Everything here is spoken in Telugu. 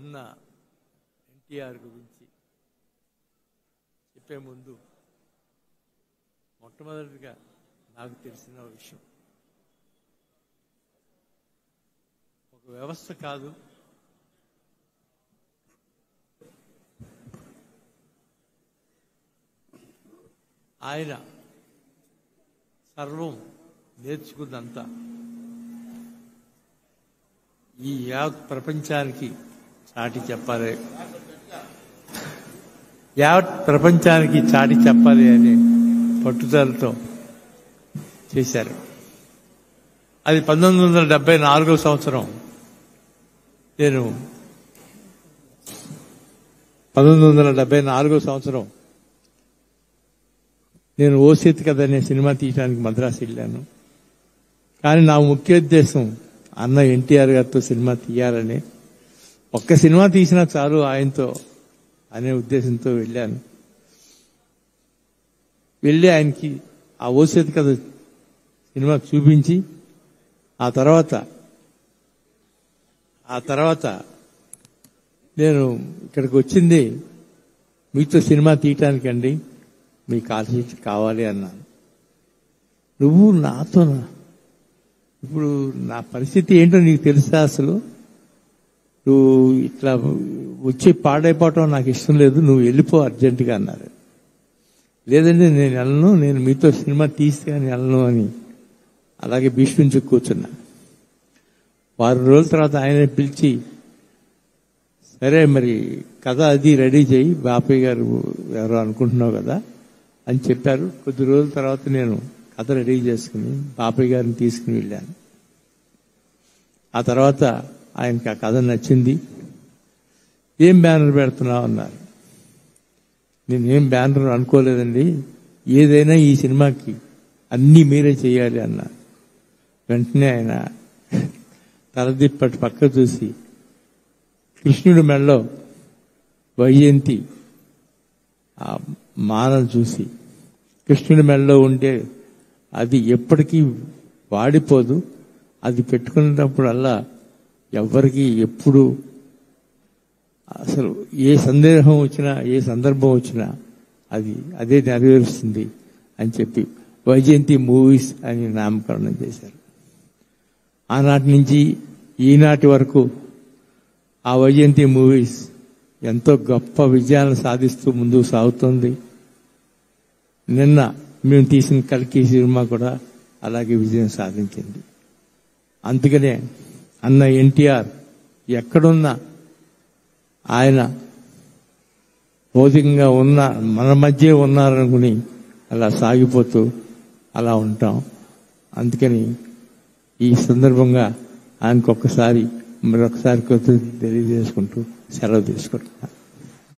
అన్న ఎన్టీఆర్ గురించి చెప్పే ముందు మొట్టమొదటిగా నాకు తెలిసిన విషయం, ఒక వ్యవస్థ కాదు, ఆయన సర్వం నేర్చుకున్నంత ఈ యావత్ ప్రపంచానికి చాటి చెప్పాలి, యావత్ ప్రపంచానికి చాటి చెప్పాలి అనే పట్టుదలతో చేశారు. అది 1974 సంవత్సరం. నేను 1974 సంవత్సరం నేను ఓ చేతి కథ అనే సినిమా తీయడానికి మద్రాసు వెళ్ళాను. కానీ నా ముఖ్య ఉద్దేశం అన్న ఎన్టీఆర్ గారితో సినిమా తీయాలని, ఒక్క సినిమా తీసినా చాలు ఆయనతో అనే ఉద్దేశంతో వెళ్ళాను. వెళ్ళి ఆయనకి ఆ ఓ చేతి కథ సినిమా చూపించి ఆ తర్వాత నేను ఇక్కడికి వచ్చింది మీతో సినిమా తీయటానికండి, మీకు ఆశీస్సు కావాలి అన్నాను. నువ్వు నాతోనా? ఇప్పుడు నా పరిస్థితి ఏంటో నీకు తెలుసా? అసలు నువ్వు ఇట్లా వచ్చి పాడైపోవటం నాకు ఇష్టం లేదు, నువ్వు వెళ్ళిపో అర్జెంటుగా అన్నారు. లేదండి నేను వెళ్ళను, నేను మీతో సినిమా తీస్తే అని వెళ్ళను అని అలాగే భీష్మించి కూర్చున్నా. 6 రోజుల తర్వాత ఆయన పిలిచి, సరే మరి కథ అది రెడీ చేయి, బాపయ్య గారు ఎవరో అనుకుంటున్నావు కదా అని చెప్పారు. కొద్ది రోజుల తర్వాత నేను కథ రెడీ చేసుకుని బాపయ్య గారిని తీసుకుని వెళ్ళాను. ఆ తర్వాత ఆయనకి ఆ కథ నచ్చింది. ఏం బ్యానర్ పెడుతున్నావు అన్నారు. నేనేం బ్యానర్ అనుకోలేదండి, ఏదైనా ఈ సినిమాకి అన్నీ మీరే చేయాలి అన్నారు. వెంటనే ఆయన తలదిప్పటి పక్క చూసి కృష్ణుడి మెడలో వైజయంతి ఆ మాలను చూసి, కృష్ణుడి మెడలో ఉంటే అది ఎప్పటికీ వాడిపోదు, అది పెట్టుకునేటప్పుడల్లా ఎవరికి ఎప్పుడు అసలు ఏ సందేహం వచ్చినా ఏ సందర్భం వచ్చినా అది అదే నెరవేరుస్తుంది అని చెప్పి వైజయంతి మూవీస్ అని నామకరణం చేశారు. ఆనాటి నుంచి ఈనాటి వరకు ఆ వైజయంతి మూవీస్ ఎంతో గొప్ప విజయాలను సాధిస్తూ ముందుకు సాగుతుంది. నిన్న మేము తీసిన కల్కి సినిమా కూడా అలాగే విజయం సాధించింది. అందుకనే అన్న ఎన్టీఆర్ ఎక్కడున్నా ఆయన భౌతికంగా ఉన్న మన మధ్య ఉన్నారనుకుని అలా సాగిపోతూ అలా ఉంటాం. అందుకని ఈ సందర్భంగా ఆయనకు మరొకసారి తెలియజేసుకుంటూ సెలవు తీసుకుంటున్నాను.